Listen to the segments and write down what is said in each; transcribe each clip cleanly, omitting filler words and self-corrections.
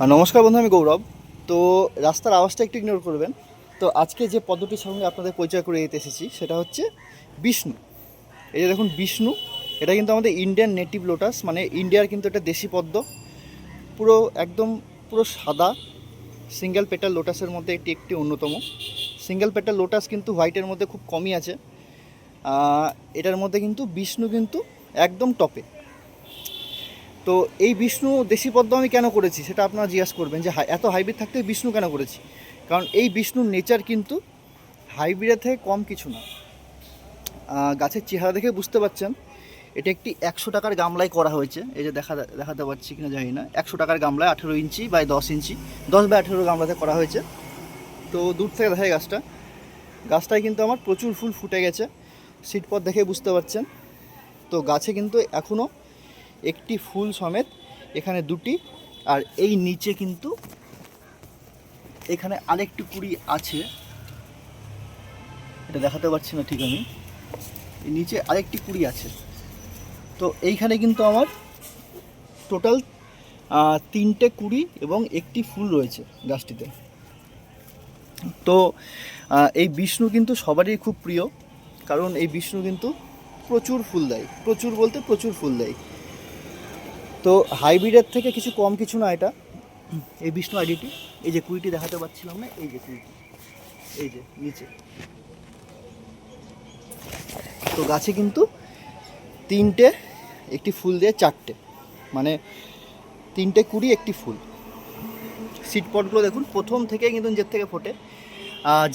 নমস্কার বন্ধু, আমি গৌরব। তো রাস্তার আওয়াজটা একটু ইগনোর করবেন। তো আজকে যে পদ্মটির সঙ্গে আপনাদের পরিচয় করে দিতে এসেছি সেটা হচ্ছে বিষ্ণু। এই যে দেখুন বিষ্ণু, এটা কিন্তু আমাদের ইন্ডিয়ান নেটিভ লোটাস, মানে ইন্ডিয়ার কিন্তু এটা দেশি পদ্ম। পুরো একদম পুরো সাদা সিঙ্গেল পেটাল লোটাসের মধ্যে এটি একটি অন্যতম। সিঙ্গেল পেটাল লোটাস কিন্তু হোয়াইটের মধ্যে খুব কমই আছে। এটার মধ্যে কিন্তু বিষ্ণু কিন্তু একদম টপে। তো এই বিষ্ণু দেশি পদ্ম আমি কেন করেছি সেটা আপনারা জিজ্ঞাসা করবেন যে এত হাইব্রিড থাকতে বিষ্ণু কেন করেছি। কারণ এই বিষ্ণুর নেচার কিন্তু হাইব্রিডের থেকে কম কিছু না। গাছের চেহারা দেখে বুঝতে পারছেন এটা একটি 100 টাকার গামলায় করা হয়েছে। এই যে দেখাতে পারছি কিনা জানি না, 100 টাকার গামলায় 18 ইঞ্চি বাই 10 ইঞ্চি, 10 বাই 18 গামলাতে করা হয়েছে। তো দূর থেকে দেখা যায় গাছটায় কিন্তু আমার প্রচুর ফুল ফুটে গেছে, সিড পথ দেখে বুঝতে পারছেন। তো গাছে কিন্তু এখনও একটি ফুল সমেত এখানে দুটি, আর এই নিচে কিন্তু এখানে আরেকটি কুড়ি আছে, এটা দেখাতে পারছি না ঠিক আমি। এই নিচে আরেকটি কুড়ি আছে। তো এইখানে কিন্তু আমার টোটাল 3টে কুড়ি এবং একটি ফুল রয়েছে গাছটিতে। তো এই বিষ্ণু কিন্তু সবারই খুব প্রিয়, কারণ এই বিষ্ণু কিন্তু প্রচুর ফুল দেয়, প্রচুর বলতে প্রচুর ফুল দেয়। তো হাইব্রিডের থেকে কিছু কম কিছু না এটা, এই বিষ্ণু আইডিটি। এই যে কুড়িটি দেখাতে পাচ্ছিলাম না, এই যে কুড়িটি, এই যে নিচে। তো গাছে কিন্তু 3টে একটি ফুল দিয়ে 4টে, মানে 3টে কুড়ি একটি ফুল। সিড পটগুলো দেখুন প্রথম থেকে কিন্তু নিজের থেকে ফোটে।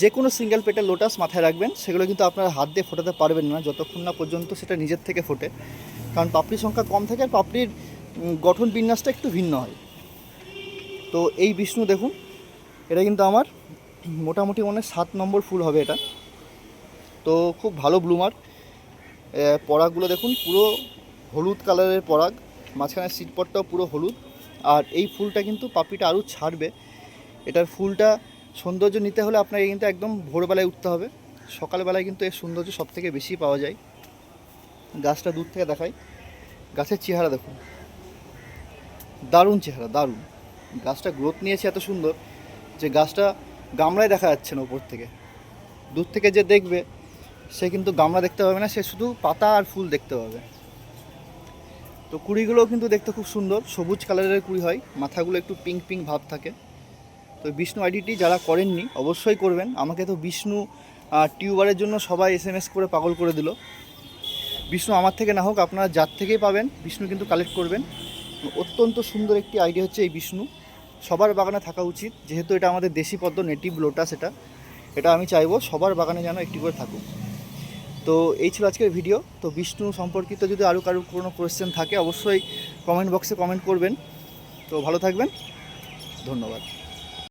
যে কোনো সিঙ্গেল পেটের লোটাস মাথায় রাখবেন, সেগুলো কিন্তু আপনারা হাত দিয়ে ফোটাতে পারবেন না যতক্ষণ না পর্যন্ত সেটা নিজের থেকে ফোটে। কারণ পাপড়ির সংখ্যা কম থাকে আর পাপড়ির গঠন বিন্যাসটা একটু ভিন্ন হয়। তো এই বিষ্ণু দেখুন, এটা কিন্তু আমার মোটামুটি 7 নম্বর ফুল হবে এটা। তো খুব ভালো ব্লুমার। পরাগগুলো দেখুন পুরো হলুদ কালারের পরাগ, মাঝখানে সিটপটটাও পুরো হলুদ। আর এই ফুলটা কিন্তু পাপড়িটা আরও ছাড়বে। এটার ফুলটা সৌন্দর্য নিতে হলে আপনাকে কিন্তু একদম ভোরবেলায় উঠতে হবে। সকালবেলায় কিন্তু এর সৌন্দর্য সবথেকে বেশি পাওয়া যায়। গাছটা দূর থেকে দেখাই, গাছের চেহারা দেখুন, দারুণ চেহারা, দারুণ। গাছটা গ্রোথ নিয়েছে এত সুন্দর যে গাছটা গামলায় দেখা যাচ্ছে না উপর থেকে। দূর থেকে যে দেখবে সে কিন্তু গামলা দেখতে পাবে না, সে শুধু পাতা আর ফুল দেখতে পাবে। তো কুড়িগুলোও কিন্তু দেখতে খুব সুন্দর, সবুজ কালারের কুড়ি হয়, মাথাগুলো একটু পিঙ্ক পিঙ্ক ভাব থাকে। তো বিষ্ণু আইডিটি যারা করেননি অবশ্যই করবেন। আমাকে তো বিষ্ণু টিউবারের জন্য সবাই SMS করে পাগল করে দিল। বিষ্ণু আমার থেকে না হোক, আপনারা যার থেকেই পাবেন বিষ্ণু কিন্তু কালেক্ট করবেন। অত্যন্ত সুন্দর একটি আইডিয়া হচ্ছে এই বিষ্ণু, সবার বাগানে থাকা উচিত। যেহেতু এটা আমাদের দেশি পদ্ম, নেটিভ লোটাস, এটা আমি চাইবো সবার বাগানে যেন একটি করে থাকুক। তো এই ছিল আজকের ভিডিও। তো বিষ্ণু সম্পর্কিত যদি আরও কারো কোনো কোয়েশ্চেন থাকে অবশ্যই কমেন্ট বক্সে কমেন্ট করবেন। তো ভালো থাকবেন, ধন্যবাদ।